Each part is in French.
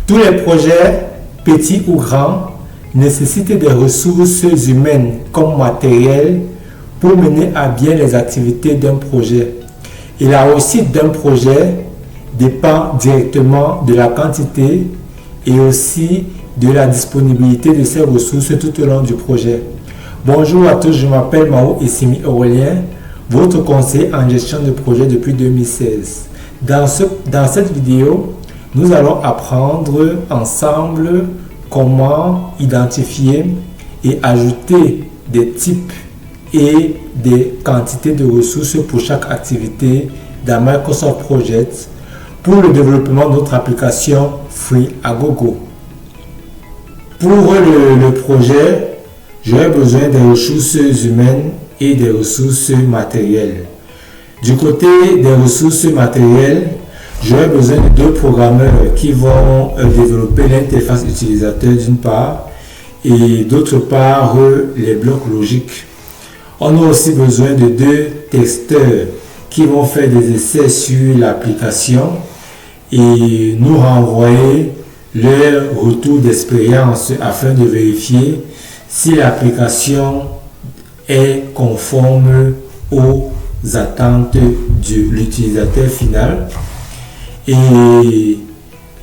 Tous les projets, petits ou grands, nécessitent des ressources humaines comme matériel pour mener à bien les activités d'un projet. Et la réussite d'un projet dépend directement de la quantité et aussi de la disponibilité de ces ressources tout au long du projet. Bonjour à tous, je m'appelle Mao Essimi Aurélien, votre conseiller en gestion de projet depuis 2016. Dans cette vidéo, nous allons apprendre ensemble comment identifier et ajouter des types et des quantités de ressources pour chaque activité dans Microsoft Project pour le développement de notre application FreeAgogo. Pour le projet, j'aurai besoin des ressources humaines et des ressources matérielles. Du côté des ressources matérielles, j'aurai besoin de deux programmeurs qui vont développer l'interface utilisateur d'une part et d'autre part les blocs logiques. On a aussi besoin de deux testeurs qui vont faire des essais sur l'application et nous renvoyer leur retour d'expérience afin de vérifier si l'application est conforme aux attentes de l'utilisateur final. Et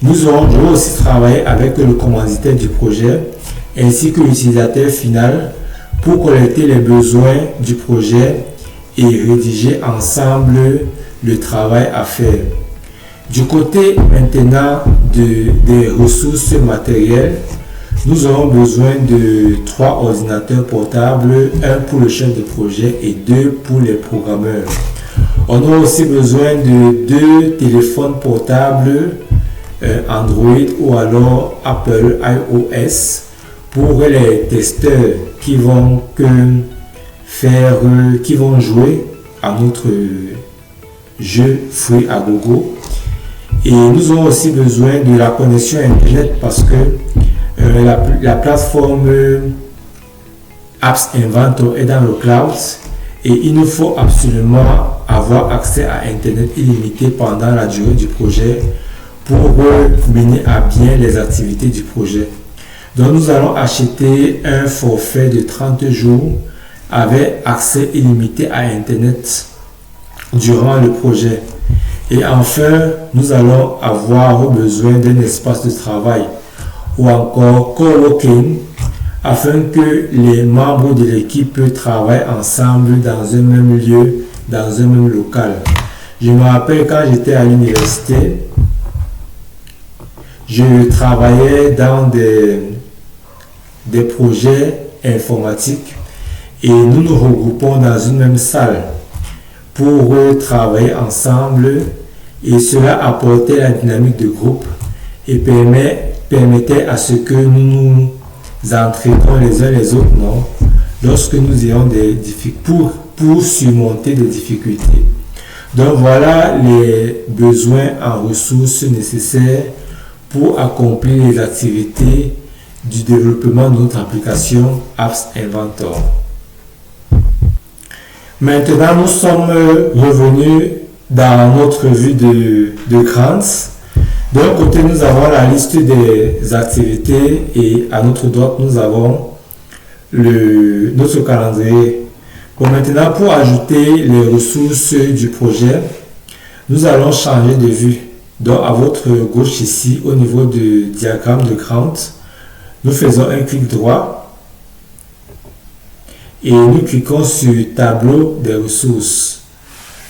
nous aurons aussi travaillé avec le commanditaire du projet ainsi que l'utilisateur final pour collecter les besoins du projet et rédiger ensemble le travail à faire. Du côté maintenant des ressources matérielles, nous aurons besoin de 3 ordinateurs portables, un pour le chef de projet et 2 pour les programmeurs. On a aussi besoin de 2 téléphones portables Android ou alors Apple iOS pour les testeurs qui vont jouer à notre jeu FreeAgogo. Et nous avons aussi besoin de la connexion Internet parce que la plateforme Apps Inventor est dans le cloud et il nous faut absolument avoir accès à Internet illimité pendant la durée du projet pour mener à bien les activités du projet. Donc nous allons acheter un forfait de 30 jours avec accès illimité à Internet durant le projet. Et enfin, nous allons avoir besoin d'un espace de travail ou encore coworking afin que les membres de l'équipe travaillent ensemble dans un même lieu, dans un même local. Je me rappelle quand j'étais à l'université, je travaillais dans des projets informatiques et nous nous regroupons dans une même salle pour travailler ensemble et cela apportait la dynamique de groupe et permettait à ce que nous nous entraînions les uns les autres lorsque nous ayons des difficultés pour surmonter des difficultés. Donc voilà les besoins en ressources nécessaires pour accomplir les activités du développement de notre application Apps Inventor. Maintenant, nous sommes revenus dans notre vue de grants. D'un côté, nous avons la liste des activités et à notre droite, nous avons notre calendrier. Bon, maintenant, pour ajouter les ressources du projet, nous allons changer de vue. Donc, à votre gauche ici, au niveau du diagramme de grant, nous faisons un clic droit et nous cliquons sur tableau des ressources.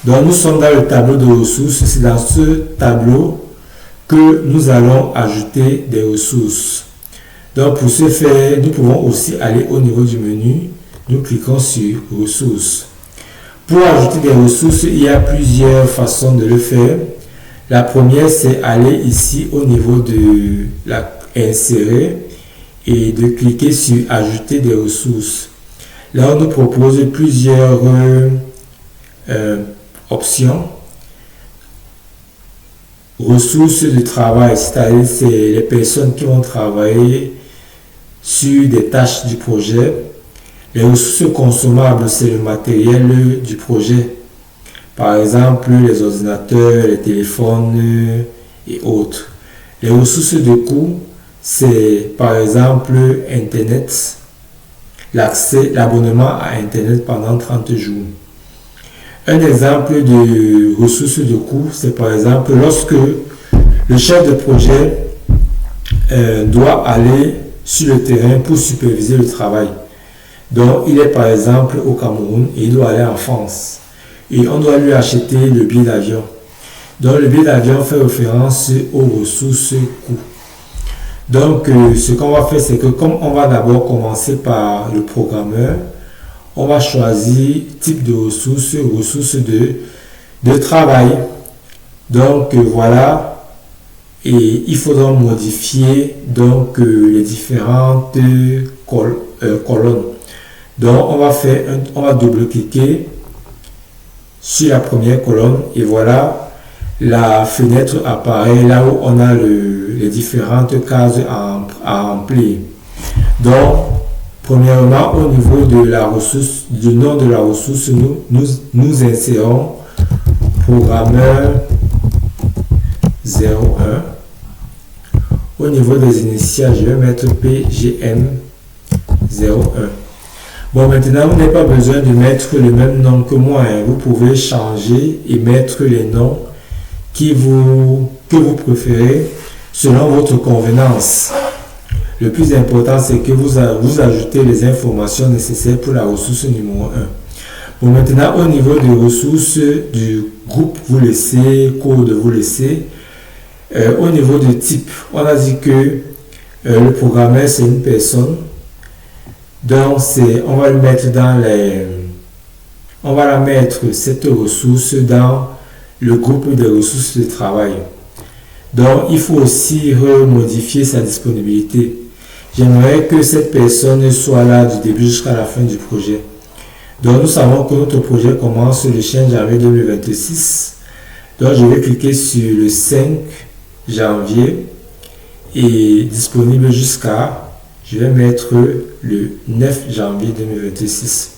Donc nous sommes dans le tableau de ressources. C'est dans ce tableau que nous allons ajouter des ressources. Donc pour ce faire, nous pouvons aussi aller au niveau du menu. Nous cliquons sur ressources. Pour ajouter des ressources, il y a plusieurs façons de le faire. La première, c'est aller ici au niveau de insérer et de cliquer sur ajouter des ressources. Là, on nous propose plusieurs options. Ressources de travail, c'est-à-dire c'est les personnes qui vont travailler sur des tâches du projet. Les ressources consommables, c'est le matériel du projet. Par exemple, les ordinateurs, les téléphones et autres. Les ressources de coût, c'est par exemple Internet, l'abonnement à Internet pendant 30 jours. Un exemple de ressources de coût, c'est par exemple lorsque le chef de projet doit aller sur le terrain pour superviser le travail. Donc, il est par exemple au Cameroun et il doit aller en France. Et on doit lui acheter le billet d'avion. Donc, le billet d'avion fait référence aux ressources coûts. Donc, ce qu'on va faire, c'est que comme on va d'abord commencer par le programmeur, on va choisir type de ressources, ressources de travail. Donc, voilà. Et il faudra modifier donc les différentes colonnes. Donc, on va double-cliquer sur la première colonne et voilà, la fenêtre apparaît là où on a les différentes cases à remplir. Donc, premièrement, au niveau de la ressource, du nom de la ressource, nous insérons programmeur 01. Au niveau des initiales, je vais mettre PGM 01. Bon, maintenant, vous n'avez pas besoin de mettre le même nom que moi. Vous pouvez changer et mettre les noms que vous préférez selon votre convenance. Le plus important, c'est que vous ajoutez les informations nécessaires pour la ressource numéro 1. Bon, maintenant, au niveau des ressources du groupe, vous laissez, code, vous laissez. Au niveau du type, on a dit que le programmeur, c'est une personne. Donc, on va le mettre on va la mettre, cette ressource, dans le groupe des ressources de travail. Donc, il faut aussi remodifier sa disponibilité. J'aimerais que cette personne soit là du début jusqu'à la fin du projet. Donc, nous savons que notre projet commence le 5 janvier 2026. Donc, je vais cliquer sur le 5 janvier et disponible jusqu'à, je vais mettre le 9 janvier 2026.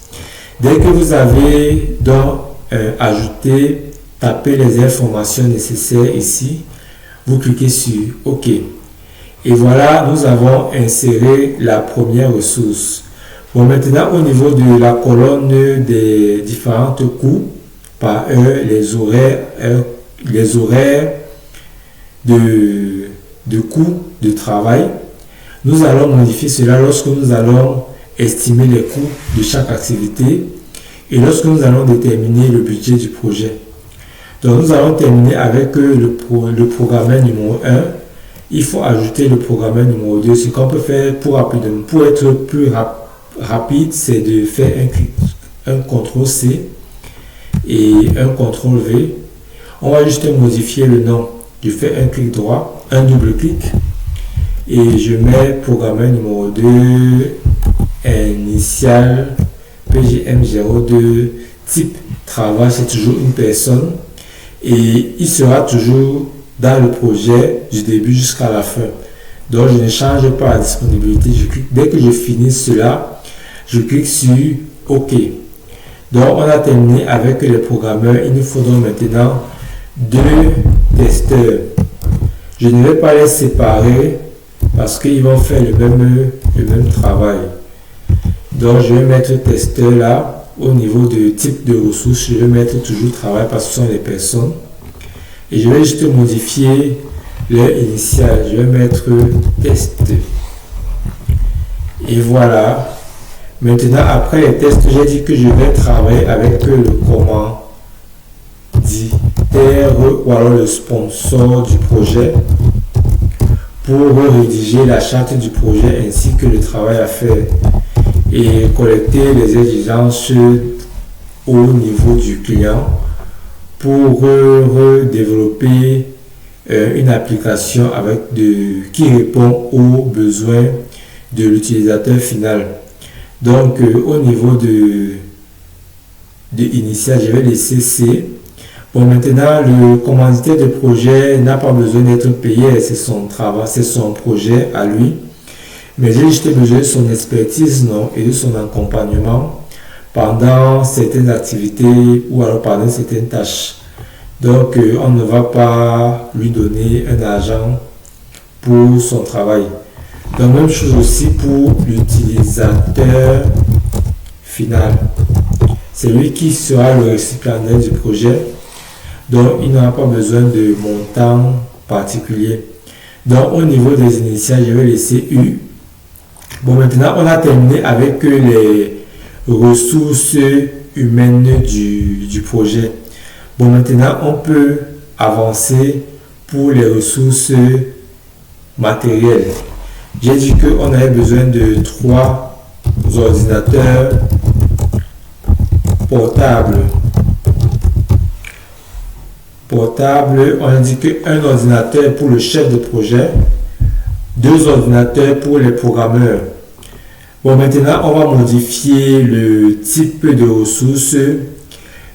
Dès que vous avez donc ajouté, tapé les informations nécessaires ici, vous cliquez sur OK. Et voilà, nous avons inséré la première ressource. Bon, maintenant, au niveau de la colonne des différentes coûts, par heure, les horaires de coûts de travail, nous allons modifier cela lorsque nous allons estimer les coûts de chaque activité et lorsque nous allons déterminer le budget du projet. Donc, nous allons terminer avec le programmeur numéro 1. Il faut ajouter le programmeur numéro 2. Ce qu'on peut faire pour être plus rapide, c'est de faire un CTRL-C et un CTRL-V. On va juste modifier le nom. Je fais un clic droit, un double clic et je mets programmeur numéro 2, initial PGM02, type travail, c'est toujours une personne et il sera toujours dans le projet du début jusqu'à la fin. Donc je ne change pas la disponibilité. Dès que je finis cela, je clique sur OK. Donc on a terminé avec les programmeurs. Il nous faudra maintenant 2 testeurs. Je ne vais pas les séparer parce qu'ils vont faire le même travail. Donc je vais mettre testeur là. Au niveau du type de ressources, je vais mettre toujours travail parce que ce sont les personnes. Et je vais juste modifier leur initial. Je vais mettre test. Et voilà. Maintenant, après les tests, j'ai dit que je vais travailler avec le commanditaire ou alors le sponsor du projet pour rédiger la charte du projet ainsi que le travail à faire et collecter les exigences au niveau du client pour développer une application qui répond aux besoins de l'utilisateur final. Donc au niveau de initial, je vais laisser C. Bon, maintenant le commanditaire de projet n'a pas besoin d'être payé, c'est son travail, c'est son projet à lui. Mais j'ai juste besoin de son expertise et de son accompagnement pendant certaines activités ou alors pendant certaines tâches. Donc on ne va pas lui donner un argent pour son travail. Donc, même chose aussi pour l'utilisateur final. C'est lui qui sera le récipiendaire du projet. Donc, il n'aura pas besoin de montant particulier. Donc, au niveau des initiales, je vais laisser U. Bon, maintenant, on a terminé avec les ressources humaines du projet. Bon, maintenant, on peut avancer pour les ressources matérielles. J'ai dit qu'on avait besoin de 3 ordinateurs portables. On a dit qu'un ordinateur pour le chef de projet, 2 ordinateurs pour les programmeurs. Bon, maintenant, on va modifier le type de ressources.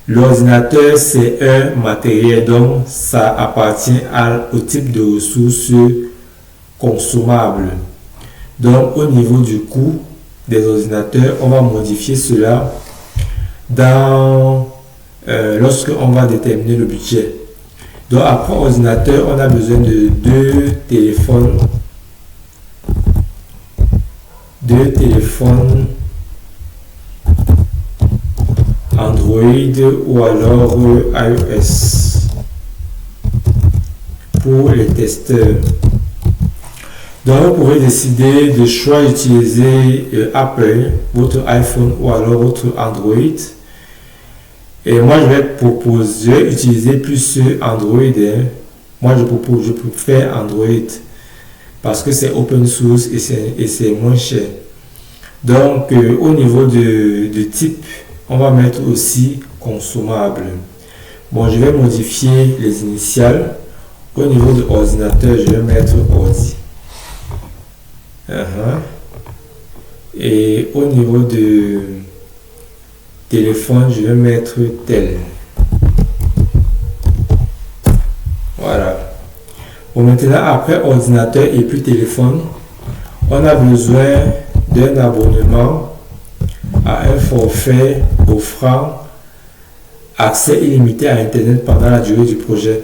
L'ordinateur, c'est un matériel, donc ça appartient au type de ressources consommables. Donc, au niveau du coût des ordinateurs, on va modifier cela lorsqu'on va déterminer le budget. Donc, après ordinateur, on a besoin de 2 téléphones. 2 téléphones Android ou alors iOS pour les testeurs. Donc, vous pouvez décider de choix d'utiliser Apple, votre iPhone ou alors votre Android. Et moi, je vais proposer utiliser plus Android. Moi, je préfère Android parce que c'est open source et c'est moins cher. Donc, au niveau de type, on va mettre aussi consommable. Bon, je vais modifier les initiales. Au niveau de ordinateur, je vais mettre ordi. Et au niveau de téléphone, je vais mettre tel. Voilà. Bon, maintenant, après ordinateur et puis téléphone, on a besoin d'un abonnement à un forfait offrant accès illimité à Internet pendant la durée du projet.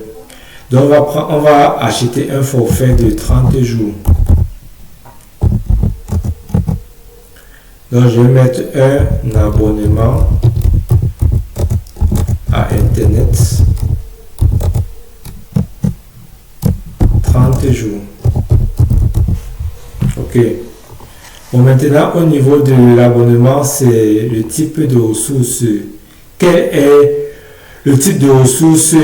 Donc, on va acheter un forfait de 30 jours. Donc, je vais mettre un abonnement à Internet 30 jours. OK. Bon, maintenant, au niveau de l'abonnement, c'est le type de ressources. Quel est le type de ressources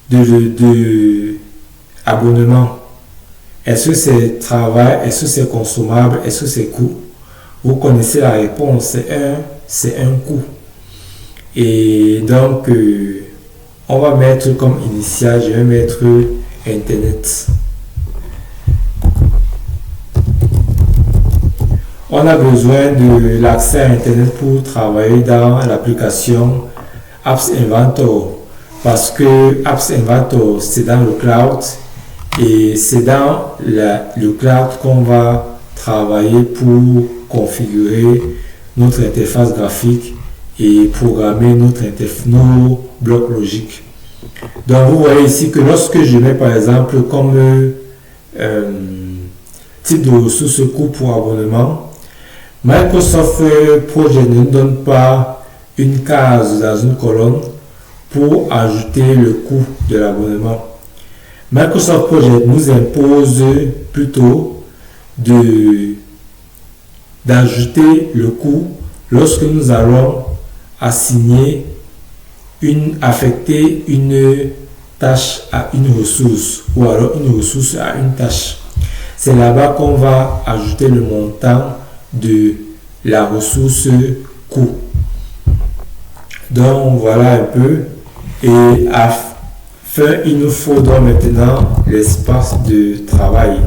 de abonnement? Est-ce que c'est travail? Est-ce que c'est consommable? Est-ce que c'est coût? Vous connaissez la réponse, c'est un coût. Et donc, on va mettre comme initial, je vais mettre Internet. On a besoin de l'accès à Internet pour travailler dans l'application Apps Inventor parce que Apps Inventor, c'est dans le cloud et c'est dans le cloud qu'on va travailler pour configurer notre interface graphique et programmer nos blocs logiques. Donc, vous voyez ici que lorsque je mets par exemple comme type de ressources coût pour abonnement, Microsoft Project ne donne pas une case dans une colonne pour ajouter le coût de l'abonnement. Microsoft Project nous impose plutôt d'ajouter le coût lorsque nous allons affecter une tâche à une ressource ou alors une ressource à une tâche. C'est là-bas qu'on va ajouter le montant de la ressource coût. Donc voilà un peu. Et il nous faut donc maintenant l'espace de travail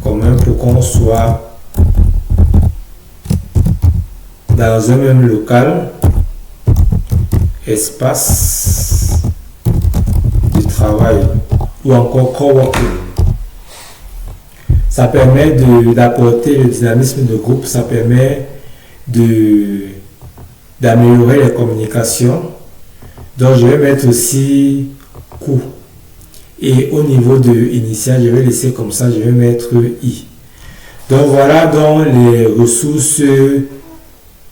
commun pour qu'on soit dans un même local. Espace de travail ou encore coworking. Ça permet d'apporter le dynamisme de groupe, ça permet d'améliorer les communications. Donc je vais mettre aussi coût. Et au niveau de initial, je vais laisser comme ça, je vais mettre I. Donc voilà donc les ressources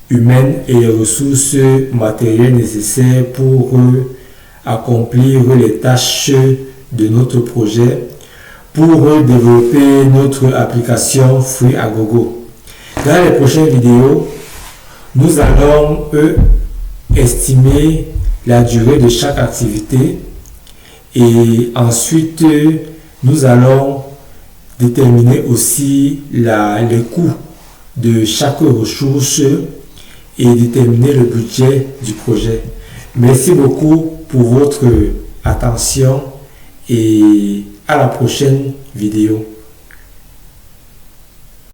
humaines et les ressources matérielles nécessaires pour accomplir les tâches de notre projet, pour développer notre application FreeAgogo. Dans les prochaines vidéos, nous allons estimer la durée de chaque activité et ensuite nous allons déterminer aussi les coûts de chaque ressource et déterminer le budget du projet. Merci beaucoup pour votre attention et à la prochaine vidéo.